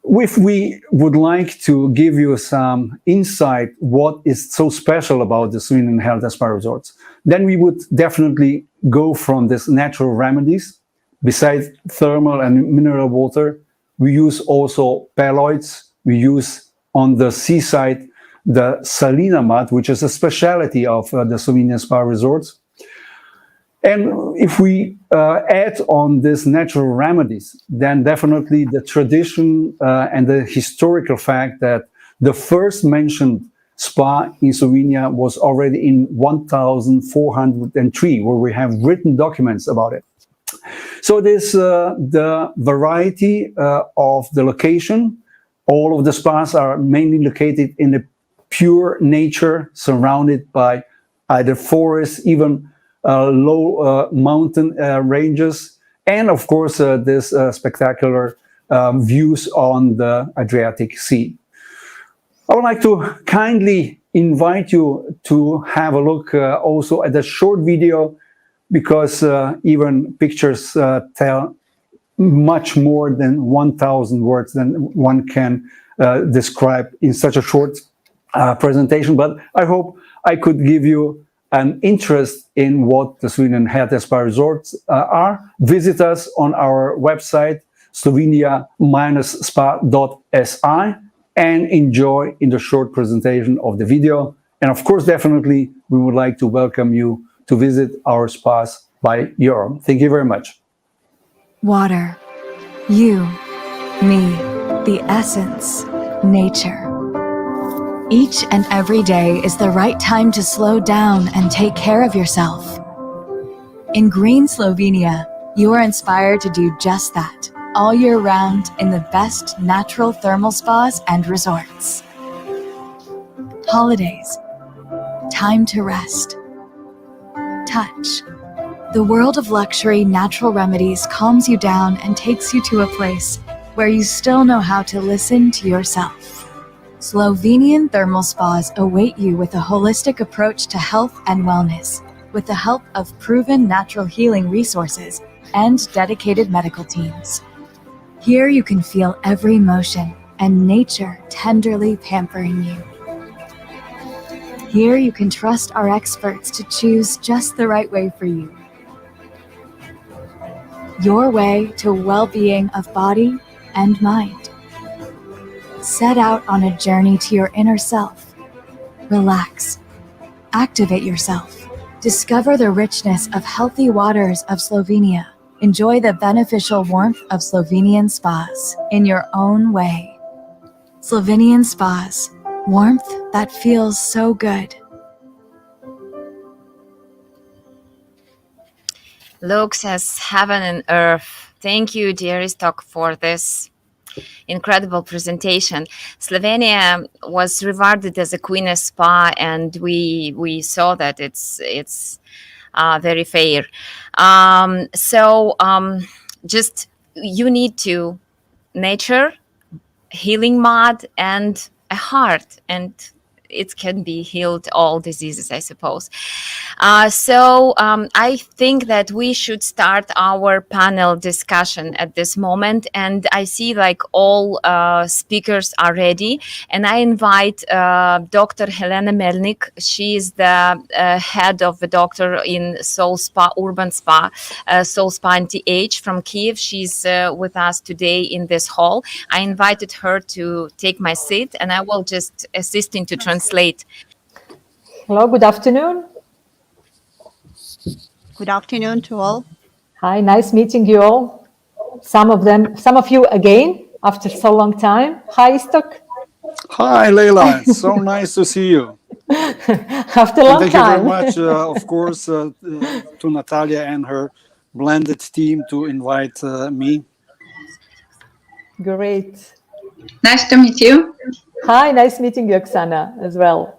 If we would like to give you some insight what is so special about the Slovenian health and spa resorts, then we would definitely go from these natural remedies. Besides thermal and mineral water, we use also palloids. We use on the seaside the salina mud, which is a specialty of the Slovenian spa resorts. And if we add on these natural remedies, then definitely the tradition and the historical fact that the first mentioned spa in Slovenia was already in 1403, where we have written documents about it. So there's the variety of the location. All of the spas are mainly located in the pure nature, surrounded by either forests, even low mountain ranges, and of course this spectacular views on the Adriatic Sea. I would like to kindly invite you to have a look also at a short video, because even pictures tell much more than 1,000 words than one can describe in such a short presentation. But I hope I could give you an interest in what the Slovenian health and spa resorts are. Visit us on our website, slovenia-spa.si, and enjoy in the short presentation of the video. And of course, definitely, we would like to welcome you to visit our spas by your own. Thank you very much. Water, you, me, the essence, nature. Each and every day is the right time to slow down and take care of yourself. In green Slovenia, you are inspired to do just that, all year round in the best natural thermal spas and resorts. Holidays, time to rest. Touch. The world of luxury natural remedies calms you down and takes you to a place where you still know how to listen to yourself. Slovenian thermal spas await you with a holistic approach to health and wellness, with the help of proven natural healing resources and dedicated medical teams. Here you can feel every motion and nature tenderly pampering you. Here you can trust our experts to choose just the right way for you. Your way to well-being of body and mind. Set out on a journey to your inner self. Relax. Activate yourself. Discover the richness of healthy waters of Slovenia. Enjoy the beneficial warmth of Slovenian spas in your own way. Slovenian spas. Warmth that feels so good. Looks as heaven and earth. Thank you, dear Iztok, for this incredible presentation. Slovenia was regarded as a queen spa, and we saw that it's very fair. Just you need to nature, healing mud, and a heart, and it can be healed all diseases, I suppose. I think that we should start our panel discussion at this moment, and I see like all speakers are ready, and I invite Dr. Olena Melnyk. She is the head of the doctor in SoulSpa Urban Spa, SoulSpa Anti-Age from Kiev. She's with us today in this hall. I invited her to take my seat, and I will just assisting to translate. Hello, good afternoon. Good afternoon to all. Hi, nice meeting you all. Some of you again after so long time. Hi, Iztok. Hi, Leila. It's so nice to see you. After a long thank time. you very much, of course, to Natalia and her blended team to invite me. Great. Nice to meet you. Hi, nice meeting you, Oksana, as well.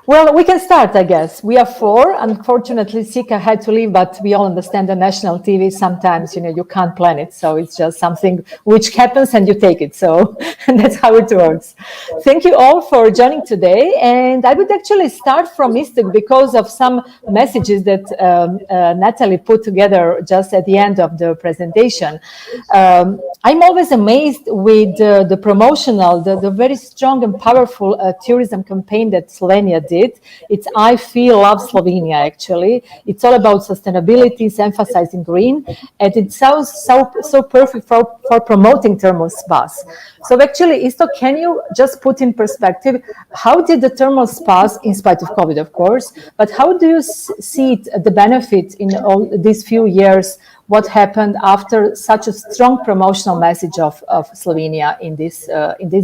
Well, we can start, I guess. We are four. Unfortunately, Siyka had to leave, but we all understand the national TV. Sometimes, you can't plan it. So it's just something which happens and you take it. So that's how it works. Thank you all for joining today. And I would actually start from Iztok because of some messages that Nataly put together just at the end of the presentation. I'm always amazed with the promotional, the very strong and powerful tourism campaign that Slovenia did. It's I Feel Love Slovenia, actually. It's all about sustainability, it's emphasizing green, and it sounds so perfect for promoting thermal spas. So actually, Iztok, can you just put in perspective, how did the thermal spas, in spite of COVID, of course, but how do you see it, the benefit in all these few years, what happened after such a strong promotional message of Slovenia in this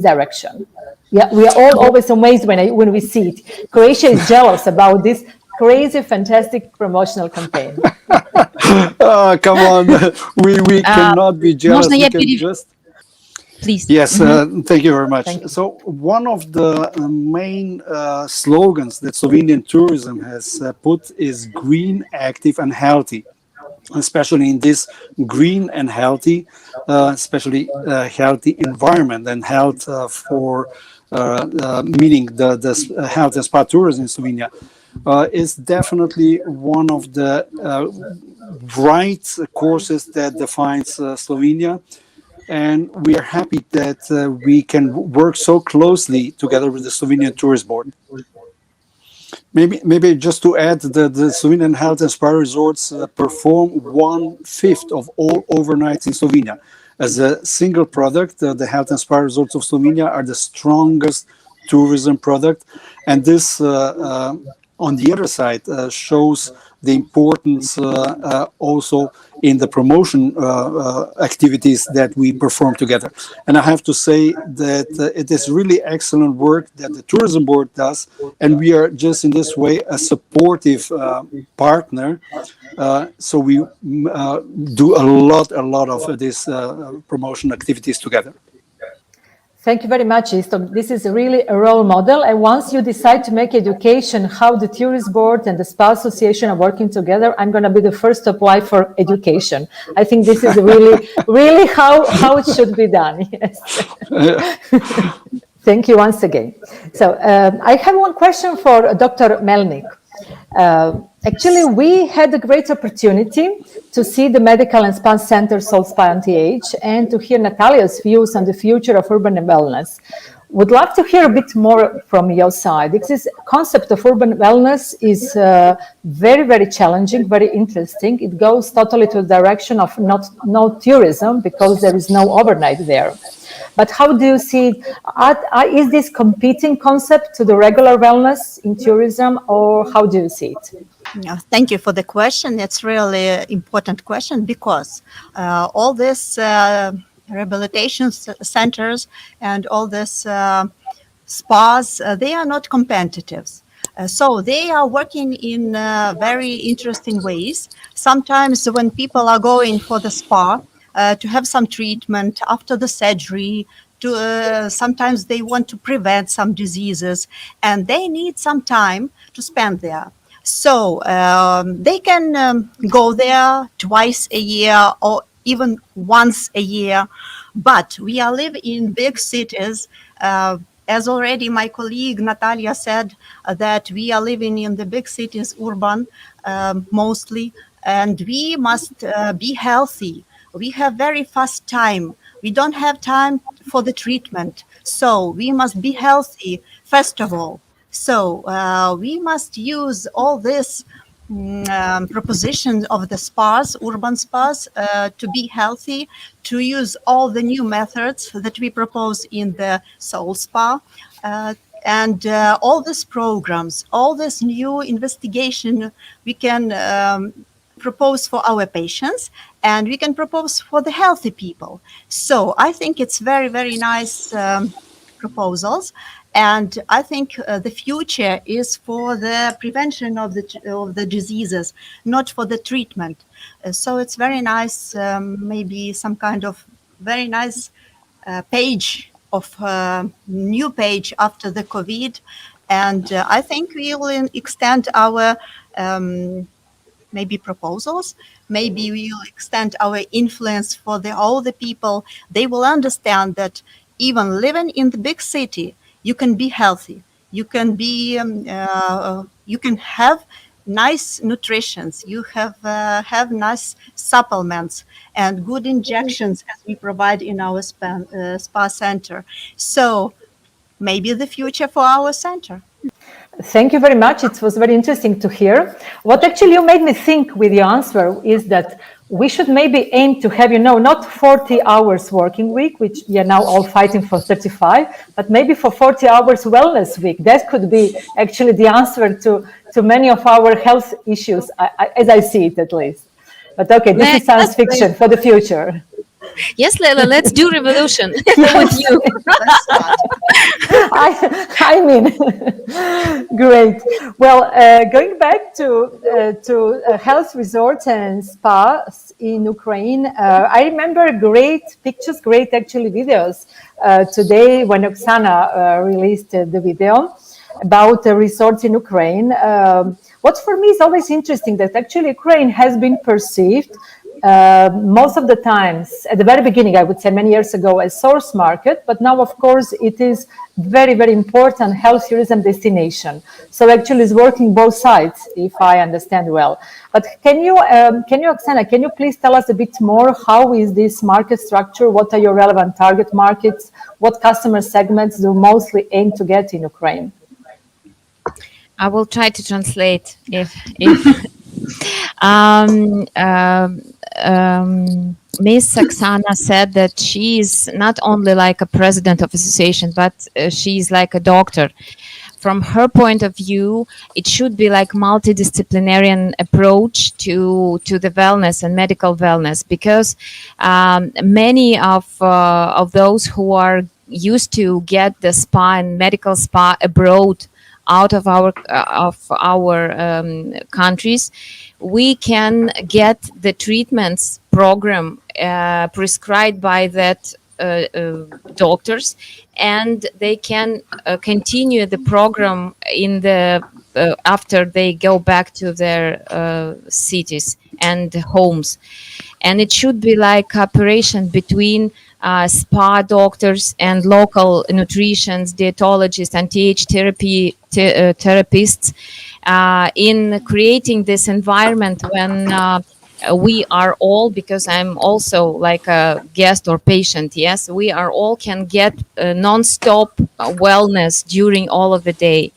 direction? Yeah, we are all always amazed when we see it. Croatia is jealous about this crazy, fantastic promotional campaign. Come on, we cannot be jealous. We can just... Please. Yes, thank you very much. So one of the main slogans that Slovenian tourism has put is green, active and healthy. Especially in this green and healthy, especially healthy environment and health for meaning the health and spa tourism in Slovenia is definitely one of the right courses that defines Slovenia. And we are happy that we can work so closely together with the Slovenian Tourist Board. Maybe just to add, the Slovenian health and spa resorts perform 1/5 of all overnights in Slovenia. As a single product, the health and spa resorts of Slovenia are the strongest tourism product. And this, on the other side, shows the importance also in the promotion activities that we perform together. And I have to say that it is really excellent work that the tourism board does, and we are just in this way a supportive partner. So we do a lot of these promotion activities together. Thank you very much, Iztok. This is really a role model. And once you decide to make education, how the tourist board and the spa association are working together, I'm going to be the first to apply for education. I think this is really how it should be done. Yes. Thank you once again. So I have one question for Dr. Melnyk. Actually, we had a great opportunity to see the Medical and Spa Center SoulSpa Anti-Age and to hear Natalia's views on the future of urban wellness. Would love to hear a bit more from your side. This concept of urban wellness is very, very challenging, very interesting. It goes totally to the direction of no tourism because there is no overnight there. But how do you see it? Is this competing concept to the regular wellness in tourism, or how do you see it? Yeah, thank you for the question. It's really an important question because all this rehabilitation centers and all this spas, they are not competitors. So they are working in very interesting ways. Sometimes when people are going for the spa to have some treatment after the surgery, sometimes they want to prevent some diseases and they need some time to spend there. So they can go there twice a year or even once a year. But we are living in big cities. As already my colleague Natalia said, that we are living in the big cities, urban mostly, and we must be healthy. We have very fast time. We don't have time for the treatment. So we must be healthy, first of all. So we must use all this proposition of the spas, urban spas, to be healthy, to use all the new methods that we propose in the SoulSpa, and all these programs, all this new investigation we can propose for our patients, and we can propose for the healthy people. So I think it's very, very nice proposals. And I think the future is for the prevention of the diseases, not for the treatment. So it's very nice, maybe some kind of very nice page of new page after the COVID. And I think we will extend our maybe proposals. Maybe we will extend our influence for all the people. They will understand that even living in the big city, you can be healthy. You can be. You can have nice nutritions. You have nice supplements and good injections as we provide in our spa center. So maybe the future for our center. Thank you very much. It was very interesting to hear. What actually you made me think with your answer is that we should maybe aim to have, not 40 hours working week, which we are now all fighting for 35, but maybe for 40 hours wellness week. That could be actually the answer to many of our health issues, as I see it at least. But okay, this is science fiction for the future. Yes, Leila, let's do revolution with you. I mean, great. Well, going back to health resorts and spas in Ukraine, I remember great pictures, great actually videos today when Oksana released the video about the resorts in Ukraine. What for me is always interesting that actually Ukraine has been perceived most of the times, at the very beginning, I would say many years ago, as source market, but now, of course, it is very, very important health tourism destination. So actually it's working both sides, if I understand well. But can you, Oksana, can you please tell us a bit more, how is this market structure? What are your relevant target markets? What customer segments do you mostly aim to get in Ukraine? I will try to translate if Miss Oksana said that she is not only like a president of association, but she's like a doctor. From her point of view, it should be like multidisciplinary approach to the wellness and medical wellness, because many of those who are used to get the spa and medical spa abroad out of our countries, we can get the treatments program prescribed by that doctors, and they can continue the program in the after they go back to their cities and homes. And it should be like cooperation between spa doctors and local nutritionists, dietologists, anti-age therapists in creating this environment when we are all, because I'm also like a guest or patient, yes, we are all can get non-stop wellness during all of the day.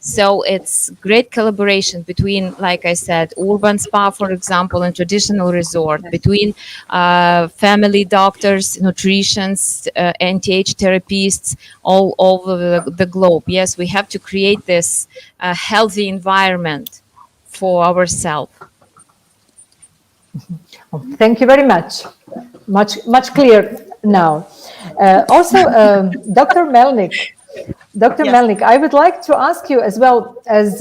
So it's great collaboration between, like I said, urban spa, for example, and traditional resort, between family doctors, nutritionists, anti-age therapists, all over the globe. Yes, we have to create this healthy environment for ourselves. Thank you very much. Much clear now. Also, Dr. Melnyk. Dr. Yes. Melnyk, I would like to ask you, as well as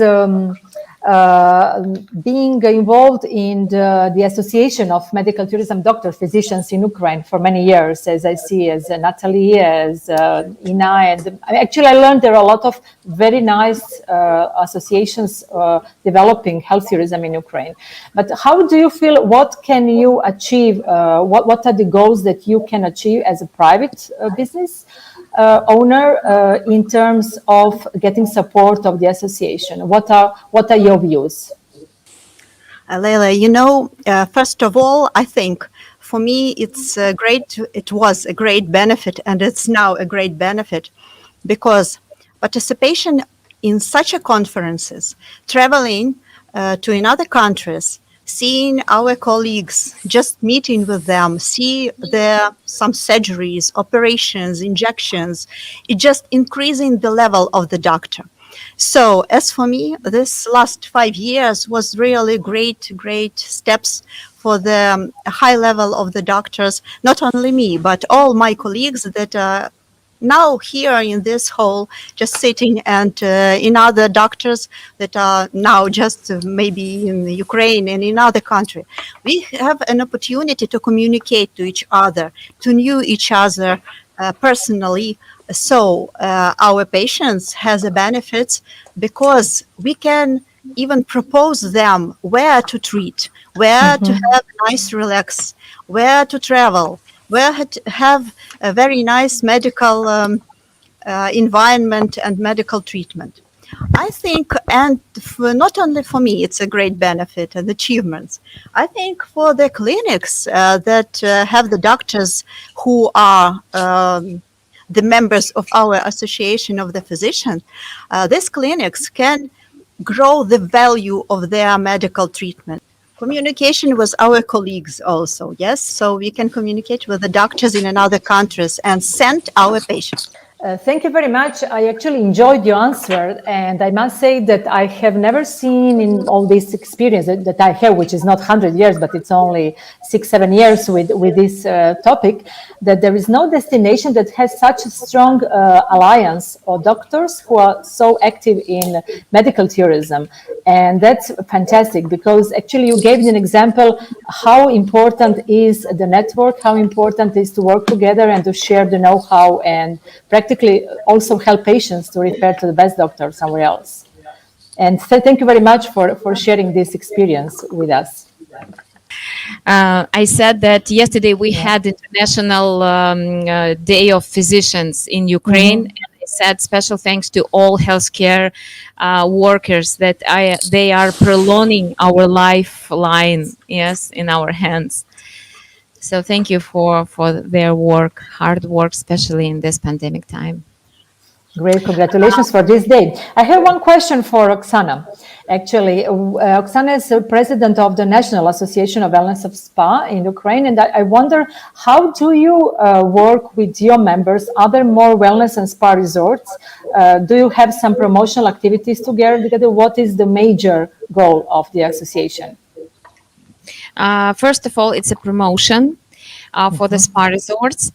being involved in the Association of Medical Tourism Doctors, Physicians in Ukraine for many years, as I see, as Nataly, as Ina, and actually I learned there are a lot of very nice associations developing health tourism in Ukraine. But how do you feel, what can you achieve, what are the goals that you can achieve as a private business owner in terms of getting support of the association? What are your views? Leila, first of all, I think for me it was a great benefit, and it's now a great benefit, because participation in such a conferences, traveling to another countries, seeing our colleagues, just meeting with them, see some surgeries, operations, injections, it just increasing the level of the doctor. So as for me, this last 5 years was really great steps for the high level of the doctors, not only me, but all my colleagues that are now here in this hall, just sitting, and in other doctors that are now just maybe in Ukraine and in other country. We have an opportunity to communicate to each other, to know each other personally. So our patients has a benefit, because we can even propose them where to treat, where to have nice relax, where to travel, where to have a very nice medical environment and medical treatment. I think, and not only for me, it's a great benefit and achievements. I think for the clinics that have the doctors who are the members of our association of the physicians, these clinics can grow the value of their medical treatment. Communication with our colleagues also, yes? So we can communicate with the doctors in another countries and send our patients. Thank you very much. I actually enjoyed your answer, and I must say that I have never seen in all this experience that I have, which is not 100 years, but it's only 6-7 years with this topic, that there is no destination that has such a strong alliance of doctors who are so active in medical tourism. And that's fantastic, because actually you gave me an example how important is the network, how important is to work together and to share the know-how, and practically also help patients to refer to the best doctor somewhere else. And thank you very much for sharing this experience with us. I said that yesterday we had International Day of Physicians in Ukraine. And I said special thanks to all healthcare workers that they are prolonging our lifeline, yes, in our hands. So thank you for their work, hard work, especially in this pandemic time. Great, congratulations for this day. I have one question for Oksana. Actually, Oksana is the president of the National Association of Wellness of Spa in Ukraine, and I wonder, how do you work with your members, other more wellness and spa resorts? Do you have some promotional activities together? What is the major goal of the association? First of all, it's a promotion for the spa resorts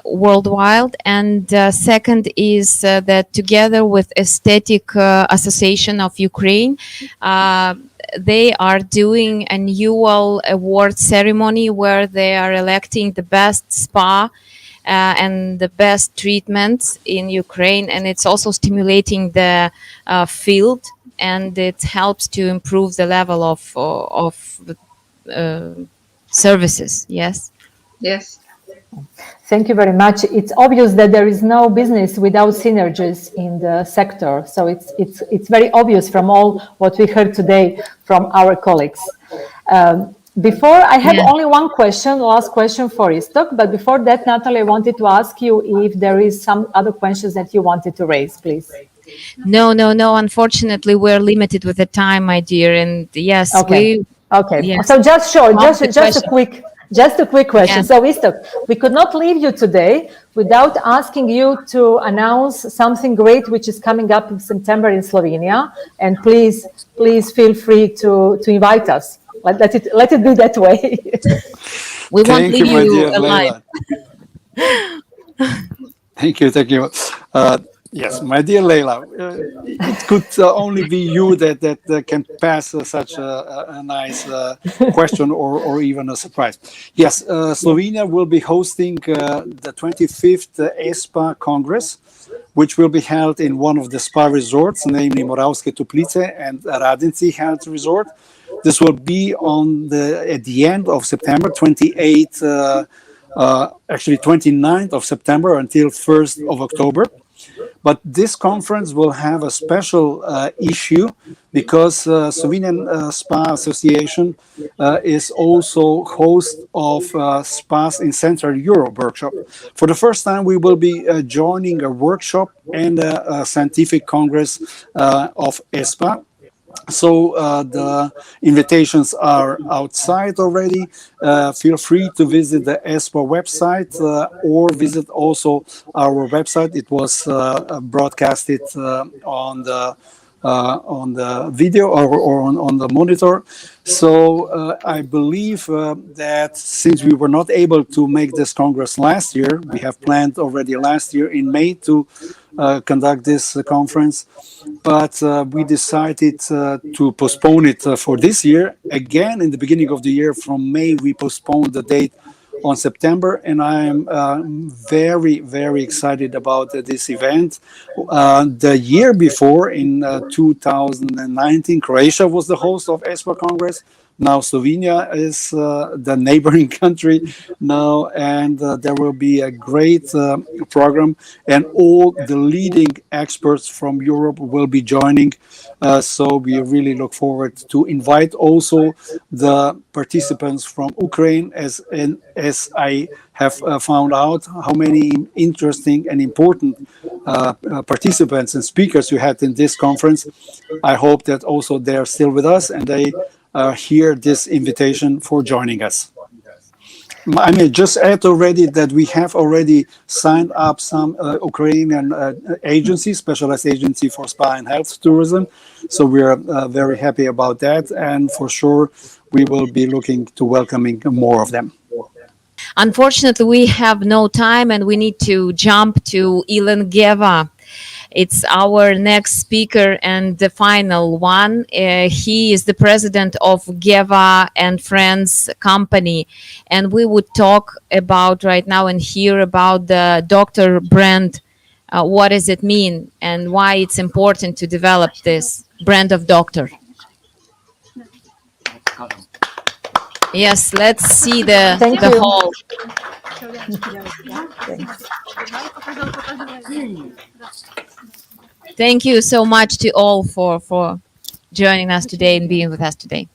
worldwide, and second is that together with Aesthetic Association of Ukraine, they are doing an annual award ceremony where they are electing the best spa and the best treatments in Ukraine, and it's also stimulating the field, and it helps to improve the level of services. Yes. Yes. Thank you very much. It's obvious that there is no business without synergies in the sector. So it's very obvious from all what we heard today from our colleagues. Before, I have only one question, last question for Iztok, but before that, Nataly, I wanted to ask you if there is some other questions that you wanted to raise, please. No. Unfortunately, we're limited with the time, my dear. And yes, okay. Yes. So just short, just a quick question. Yeah. So Iztok, we could not leave you today without asking you to announce something great which is coming up in September in Slovenia. And please feel free to invite us. Let it be that way. We won't leave you alive. Thank you. Yes, my dear Leila, it could only be you that can pass such a nice question or even a surprise. Yes, Slovenia will be hosting the 25th ESPA Congress, which will be held in one of the spa resorts, namely Moravske Toplice and Radenci Health Resort. This will be at the end of September, 29th of September until 1st of October. But this conference will have a special issue because Slovenian Spa Association is also host of Spas in Central Europe workshop. For the first time, we will be joining a workshop and a scientific congress of ESPA. So the invitations are outside already. Feel free to visit the ESPA website or visit also our website. It was broadcasted on the video or on the monitor. So I believe that since we were not able to make this Congress last year, we have planned already last year in May to conduct this conference, but we decided to postpone it for this year. Again, in the beginning of the year, from May, we postponed the date on September, and I am very, very excited about this event. The year before, in 2019, Croatia was the host of ESPA Congress. Now Slovenia is the neighboring country now, and there will be a great program, and all the leading experts from Europe will be joining. So we really look forward to invite also the participants from Ukraine, as I have found out how many interesting and important participants and speakers you had in this conference. I hope that also they are still with us and they hear this invitation for joining us. I may just add already that we have already signed up some Ukrainian agencies, specialized agency for spa and health tourism. So we are very happy about that. And for sure, we will be looking to welcoming more of them. Unfortunately, we have no time and we need to jump to Ilan Geva. It's our next speaker and the final one. He is the president of Geva and Friends company. And we would talk about right now and hear about the doctor brand. What does it mean and why it's important to develop this brand of doctor? Yes, let's see the hall. Thank you so much to all for joining us today and being with us today.